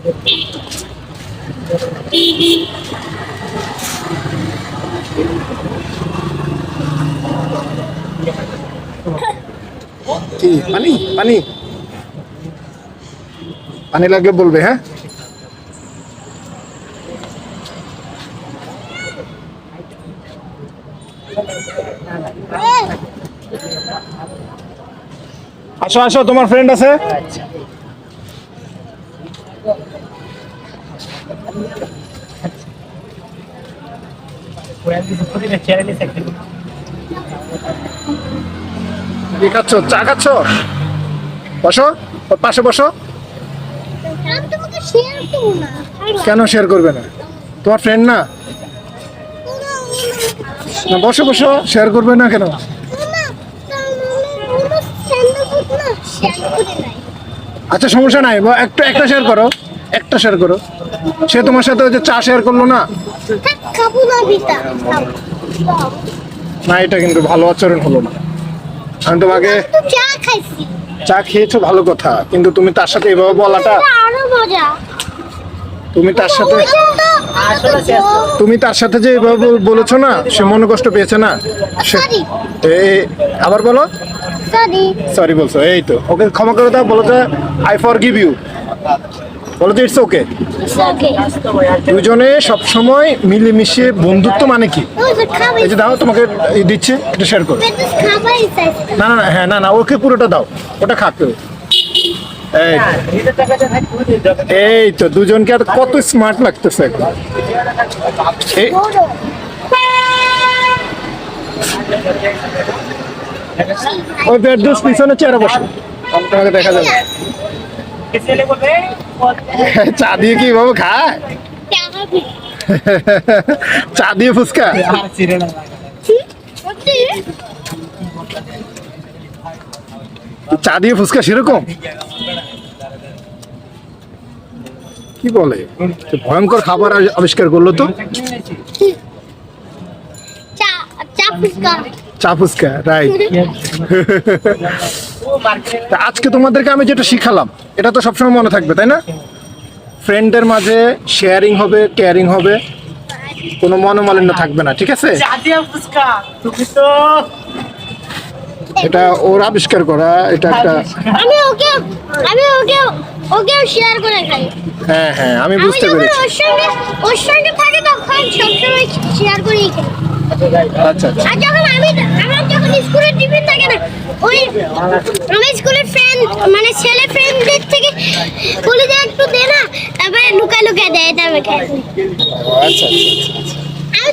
কি পানি পানি পানি লাগলে বলবে। হ্যাঁ, আসো আসো, তোমার ফ্রেন্ড আছে। কি খাচ্ছ? চা খাচ্ছ? বসো, ওর পাশে বসো। কেন শেয়ার করবে না? তোমার ফ্রেন্ড না? না, বসো বসো, শেয়ার করবে না কেন? আচ্ছা সমস্যা নাই, একটা শেয়ার করো, একটা শেয়ার করো। সে তোমার সাথে ওই যে চা শেয়ার করলো না। না, এটা কিন্তু ভালো আচরণ হলো না। আমি তোমাকে চা খেয়েছো ভালো কথা, কিন্তু তুমি তার সাথে এভাবে বলাটা, তুমি তার সাথে যে এভাবে বলেছো না, সে মনে কষ্ট পেয়েছে না। আবার বলো সরি বলছো, এই তো ওকে ক্ষমা করে দাও, বলো যে আই ফরগিভ ইউ, বলো যে ইটস ওকে। দুজনে সবসময় মিলেমিশে বন্ধুত্ব মানে কি? এই যে দাও, তোমাকে দিচ্ছে, এটা শেয়ার করো। না না না, হ্যাঁ না না, ওকে পুরোটা দাও, ওটা খাবে। এই তো দুজনকে আর কত স্মার্ট লাগতেছে। ওই বেডরুম পিছনে চেয়ারে বসে, তোমাকে দেখা যাবে। চা দিয়ে কি বাবু খায়? চা দিয়ে ফুচকা? চা দিয়ে ফুচকা সেরকম? কি বলে, ভয়ঙ্কর খাবার আবিষ্কার করলো তো। চা ফুচকা, রাইট। আজকে তোমাদেরকে আমি যেটা শিখালাম, এটা তো সবসময় মনে থাকবে, তাই না? ফ্রেন্ডদের মাঝে শেয়ারিং হবে, কেয়ারিং হবে, কোনো মনোমালিন্য থাকবে না, ঠিক আছে? এটা ওর আবিষ্কার করা, এটা একটা ওকে শেয়ার করে খাই। হ্যাঁ হ্যাঁ, আমি বুঝতে পেরেছি। ওর সঙ্গে থাকে তখন সবসময় শেয়ার করেই খাই। আচ্ছা আচ্ছা। আর যখন আমার যখন স্কুলের টিফিন থাকে না, ওই আমার স্কুলের ফ্রেন্ড মানে ছেলে ফ্রেন্ডদের থেকে বলে যে একটু দে না, তারপরে লুকা লুকা দেয়, তারপরে খাই। আচ্ছা আচ্ছা। আর